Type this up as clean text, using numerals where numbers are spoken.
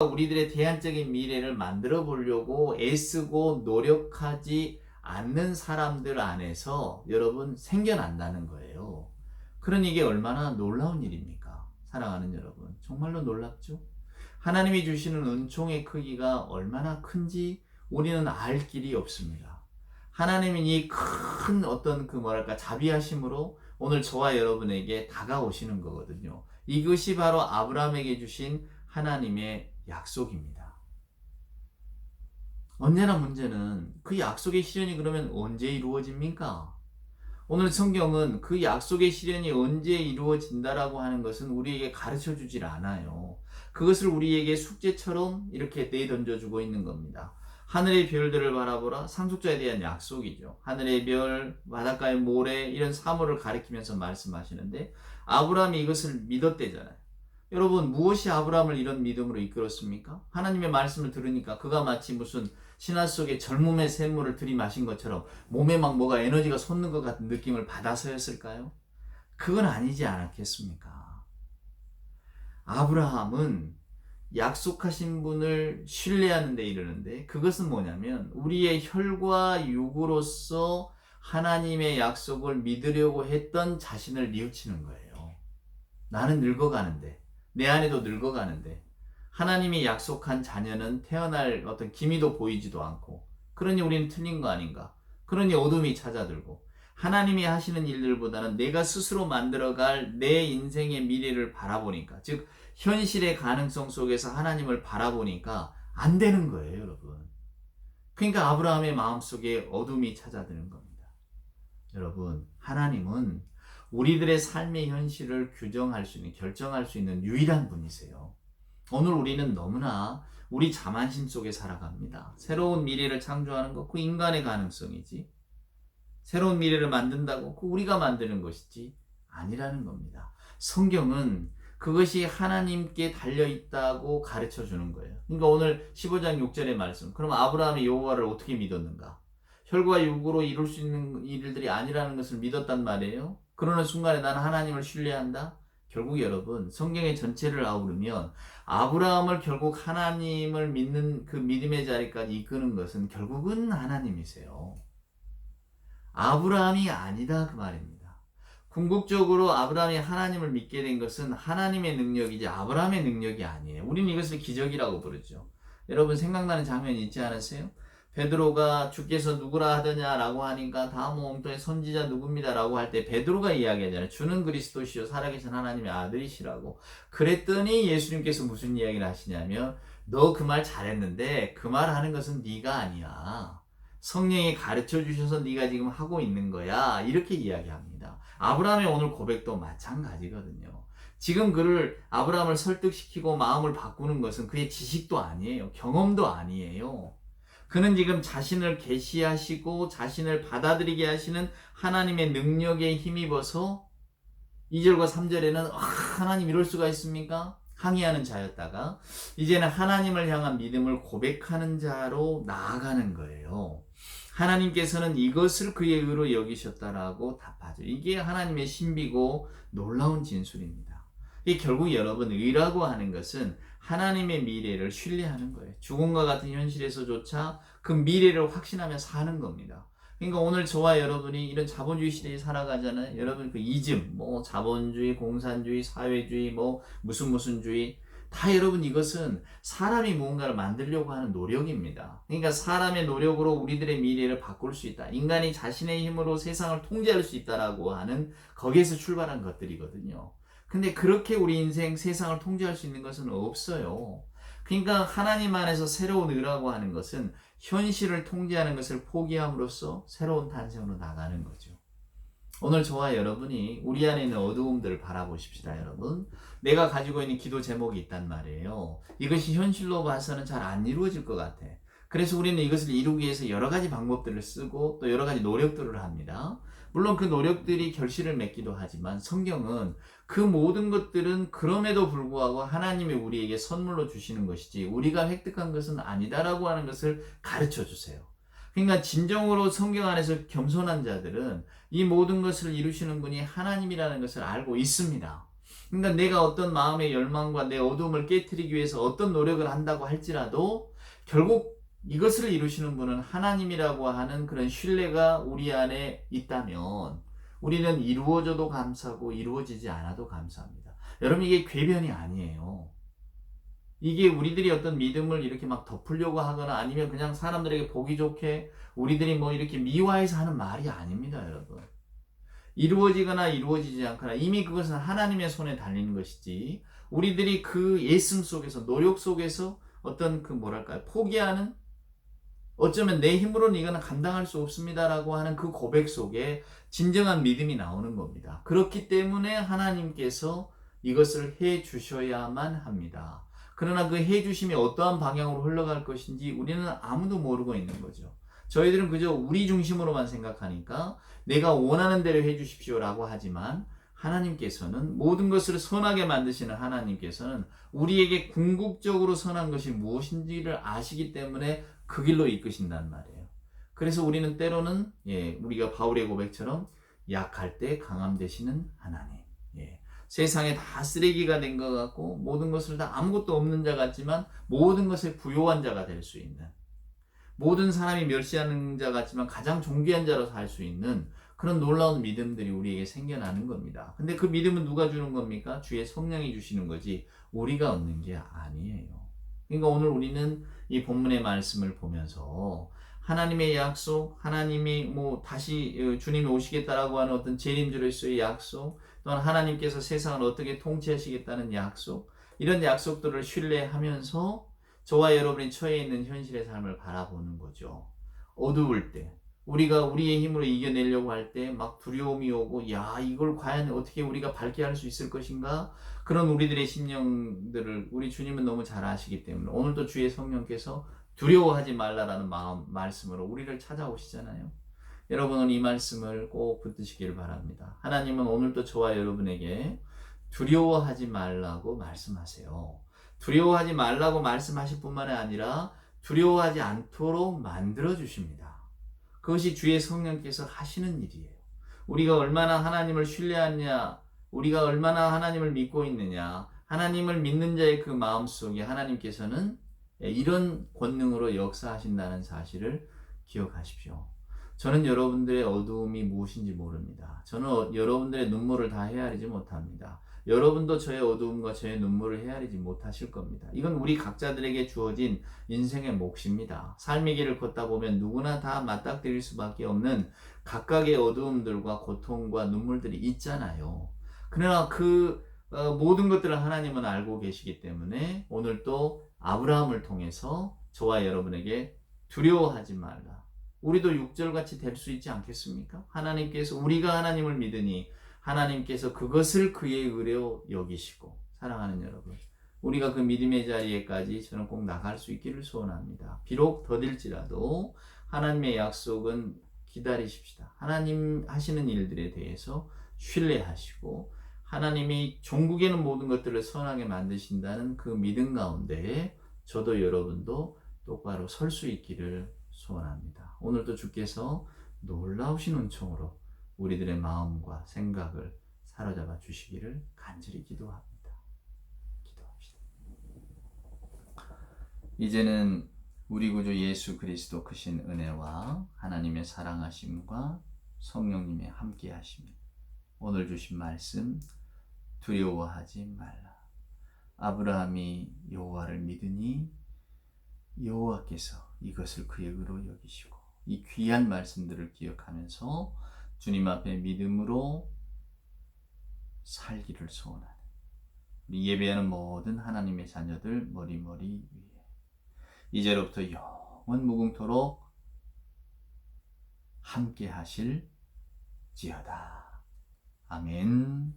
우리들의 대안적인 미래를 만들어 보려고 애쓰고 노력하지 않는 사람들 안에서 여러분 생겨난다는 거예요. 그러니 이게 얼마나 놀라운 일입니까? 사랑하는 여러분, 정말로 놀랍죠? 하나님이 주시는 은총의 크기가 얼마나 큰지 우리는 알 길이 없습니다. 하나님이 이 큰 어떤 자비하심으로 오늘 저와 여러분에게 다가오시는 거거든요. 이것이 바로 아브라함에게 주신 하나님의 약속입니다. 언제나 문제는 그 약속의 실현이 그러면 언제 이루어집니까? 오늘 성경은 그 약속의 실현이 언제 이루어진다라고 하는 것은 우리에게 가르쳐 주질 않아요. 그것을 우리에게 숙제처럼 이렇게 내던져 주고 있는 겁니다. 하늘의 별들을 바라보라, 상속자에 대한 약속이죠. 하늘의 별, 바닷가의 모래, 이런 사물을 가리키면서 말씀하시는데 아브라함이 이것을 믿었대잖아요. 여러분, 무엇이 아브라함을 이런 믿음으로 이끌었습니까? 하나님의 말씀을 들으니까 그가 마치 무슨 신화 속에 젊음의 샘물을 들이마신 것처럼 몸에 막 뭐가 에너지가 솟는 것 같은 느낌을 받아서였을까요? 그건 아니지 않았겠습니까? 아브라함은 약속하신 분을 신뢰하는 데 이르는데 그것은 뭐냐면 우리의 혈과 육으로서 하나님의 약속을 믿으려고 했던 자신을 뉘우치는 거예요. 나는 늙어가는데, 내 안에도 늙어가는데 하나님이 약속한 자녀는 태어날 어떤 기미도 보이지도 않고, 그러니 우리는 틀린 거 아닌가? 그러니 어둠이 찾아들고 하나님이 하시는 일들보다는 내가 스스로 만들어갈 내 인생의 미래를 바라보니까, 즉 현실의 가능성 속에서 하나님을 바라보니까 안 되는 거예요, 여러분. 그러니까 아브라함의 마음속에 어둠이 찾아드는 겁니다. 여러분, 하나님은 우리들의 삶의 현실을 규정할 수 있는, 결정할 수 있는 유일한 분이세요. 오늘 우리는 너무나 우리 자만심 속에 살아갑니다. 새로운 미래를 창조하는 것, 그 인간의 가능성이지. 새로운 미래를 만든다고 그 우리가 만드는 것이지 아니라는 겁니다. 성경은 그것이 하나님께 달려있다고 가르쳐 주는 거예요. 그러니까 오늘 15장 6절의 말씀, 그럼 아브라함이 여호와를 어떻게 믿었는가? 혈과 육으로 이룰 수 있는 일들이 아니라는 것을 믿었단 말이에요. 그러는 순간에 나는 하나님을 신뢰한다? 결국 여러분, 성경의 전체를 아우르면 아브라함을 결국 하나님을 믿는 그 믿음의 자리까지 이끄는 것은 결국은 하나님이세요. 아브라함이 아니다, 그 말입니다. 궁극적으로 아브라함이 하나님을 믿게 된 것은 하나님의 능력이지 아브라함의 능력이 아니에요. 우리는 이것을 기적이라고 부르죠. 여러분, 생각나는 장면이 있지 않으세요? 베드로가 주께서 누구라 하더냐라고 하니까 다음 옹토의 선지자 누굽니다라고 할 때 베드로가 이야기하잖아요. 주는 그리스도시요 살아계신 하나님의 아들이시라고. 그랬더니 예수님께서 무슨 이야기를 하시냐면, 너 그 말 잘했는데 그 말 하는 것은 네가 아니야. 성령이 가르쳐 주셔서 네가 지금 하고 있는 거야. 이렇게 이야기합니다. 아브라함의 오늘 고백도 마찬가지거든요. 지금 아브라함을 설득시키고 마음을 바꾸는 것은 그의 지식도 아니에요. 경험도 아니에요. 그는 지금 자신을 계시하시고 자신을 받아들이게 하시는 하나님의 능력에 힘입어서 2절과 3절에는 하나님 이럴 수가 있습니까? 항의하는 자였다가 이제는 하나님을 향한 믿음을 고백하는 자로 나아가는 거예요. 하나님께서는 이것을 그의 의로 여기셨다라고 답하죠. 이게 하나님의 신비고 놀라운 진술입니다. 이게 결국 여러분, 의라고 하는 것은 하나님의 미래를 신뢰하는 거예요. 죽음과 같은 현실에서조차 그 미래를 확신하며 사는 겁니다. 그러니까 오늘 저와 여러분이 이런 자본주의 시대에 살아가잖아요. 여러분 그 이즘, 자본주의, 공산주의, 사회주의, 무슨주의, 다 여러분 이것은 사람이 무언가를 만들려고 하는 노력입니다. 그러니까 사람의 노력으로 우리들의 미래를 바꿀 수 있다. 인간이 자신의 힘으로 세상을 통제할 수 있다라고 하는 거기에서 출발한 것들이거든요. 근데 그렇게 우리 인생 세상을 통제할 수 있는 것은 없어요. 그러니까 하나님 안에서 새로운 의라고 하는 것은 현실을 통제하는 것을 포기함으로써 새로운 탄생으로 나가는 거죠. 오늘 저와 여러분이 우리 안에 있는 어두움들을 바라보십시다, 여러분. 내가 가지고 있는 기도 제목이 있단 말이에요. 이것이 현실로 봐서는 잘 안 이루어질 것 같아. 그래서 우리는 이것을 이루기 위해서 여러 가지 방법들을 쓰고 또 여러 가지 노력들을 합니다. 물론 그 노력들이 결실을 맺기도 하지만 성경은 그 모든 것들은 그럼에도 불구하고 하나님이 우리에게 선물로 주시는 것이지 우리가 획득한 것은 아니다라고 하는 것을 가르쳐 주세요. 그러니까 진정으로 성경 안에서 겸손한 자들은 이 모든 것을 이루시는 분이 하나님이라는 것을 알고 있습니다. 그러니까 내가 어떤 마음의 열망과 내 어둠을 깨트리기 위해서 어떤 노력을 한다고 할지라도 결국 이것을 이루시는 분은 하나님이라고 하는 그런 신뢰가 우리 안에 있다면 우리는 이루어져도 감사하고 이루어지지 않아도 감사합니다. 여러분, 이게 궤변이 아니에요. 이게 우리들이 어떤 믿음을 이렇게 막 덮으려고 하거나 아니면 그냥 사람들에게 보기 좋게 우리들이 뭐 이렇게 미화해서 하는 말이 아닙니다, 여러분. 이루어지거나 이루어지지 않거나 이미 그것은 하나님의 손에 달리는 것이지, 우리들이 그 예씀 속에서, 노력 속에서 어떤 그 뭐랄까요, 포기하는, 어쩌면 내 힘으로는 이거는 감당할 수 없습니다라고 하는 그 고백 속에 진정한 믿음이 나오는 겁니다. 그렇기 때문에 하나님께서 이것을 해 주셔야만 합니다. 그러나 그 해 주심이 어떠한 방향으로 흘러갈 것인지 우리는 아무도 모르고 있는 거죠. 저희들은 그저 우리 중심으로만 생각하니까 내가 원하는 대로 해 주십시오라고 하지만, 하나님께서는 모든 것을 선하게 만드시는 하나님께서는 우리에게 궁극적으로 선한 것이 무엇인지를 아시기 때문에 그 길로 이끄신단 말이에요. 그래서 우리는 때로는 우리가 바울의 고백처럼 약할 때 강함 되시는 하나님, 세상에 다 쓰레기가 된 것 같고 모든 것을 다 아무것도 없는 자 같지만 모든 것에 부요한 자가 될 수 있는, 모든 사람이 멸시하는 자 같지만 가장 존귀한 자로 살 수 있는 그런 놀라운 믿음들이 우리에게 생겨나는 겁니다. 근데 그 믿음은 누가 주는 겁니까? 주의 성령이 주시는 거지 우리가 얻는 게 아니에요. 그러니까 오늘 우리는 이 본문의 말씀을 보면서 하나님의 약속, 하나님이 뭐 다시 주님이 오시겠다라고 하는 어떤 재림주로서의 약속, 또는 하나님께서 세상을 어떻게 통치하시겠다는 약속, 이런 약속들을 신뢰하면서 저와 여러분이 처해 있는 현실의 삶을 바라보는 거죠. 어두울 때, 우리가 우리의 힘으로 이겨내려고 할 때 막 두려움이 오고, 야, 이걸 과연 어떻게 우리가 밝게 할 수 있을 것인가? 그런 우리들의 심령들을 우리 주님은 너무 잘 아시기 때문에 오늘도 주의 성령께서 두려워하지 말라라는 말씀으로 우리를 찾아오시잖아요. 여러분은 이 말씀을 꼭 붙드시기를 바랍니다. 하나님은 오늘도 저와 여러분에게 두려워하지 말라고 말씀하세요. 두려워하지 말라고 말씀하실 뿐만 아니라 두려워하지 않도록 만들어 주십니다. 그것이 주의 성령께서 하시는 일이에요. 우리가 얼마나 하나님을 신뢰하느냐, 우리가 얼마나 하나님을 믿고 있느냐, 하나님을 믿는 자의 그 마음속에 하나님께서는 이런 권능으로 역사하신다는 사실을 기억하십시오. 저는 여러분들의 어두움이 무엇인지 모릅니다. 저는 여러분들의 눈물을 다 헤아리지 못합니다. 여러분도 저의 어두움과 저의 눈물을 헤아리지 못하실 겁니다. 이건 우리 각자들에게 주어진 인생의 몫입니다. 삶의 길을 걷다 보면 누구나 다 맞닥뜨릴 수밖에 없는 각각의 어두움들과 고통과 눈물들이 있잖아요. 그러나 그 모든 것들을 하나님은 알고 계시기 때문에 오늘 또 아브라함을 통해서 저와 여러분에게 두려워하지 말라. 우리도 6절같이 될 수 있지 않겠습니까? 하나님께서, 우리가 하나님을 믿으니 하나님께서 그것을 그의 의로 여기시고, 사랑하는 여러분, 우리가 그 믿음의 자리에까지 저는 꼭 나갈 수 있기를 소원합니다. 비록 더딜지라도 하나님의 약속은 기다리십시다. 하나님 하시는 일들에 대해서 신뢰하시고 하나님이 종국에는 모든 것들을 선하게 만드신다는 그 믿음 가운데 저도 여러분도 똑바로 설 수 있기를 소원합니다. 오늘도 주께서 놀라우신 은총으로 우리들의 마음과 생각을 사로잡아 주시기를 간절히 기도합니다. 기도합시다. 이제는 우리 구주 예수 그리스도 크신 은혜와 하나님의 사랑하심과 성령님의 함께하심, 오늘 주신 말씀 두려워하지 말라. 아브라함이 여호와를 믿으니 여호와께서 이것을 그의 의로 여기시고, 이 귀한 말씀들을 기억하면서 주님 앞에 믿음으로 살기를 소원하는 우리 예배하는 모든 하나님의 자녀들 머리머리 위에 이제로부터 영원 무궁토록 함께 하실지어다. 아멘.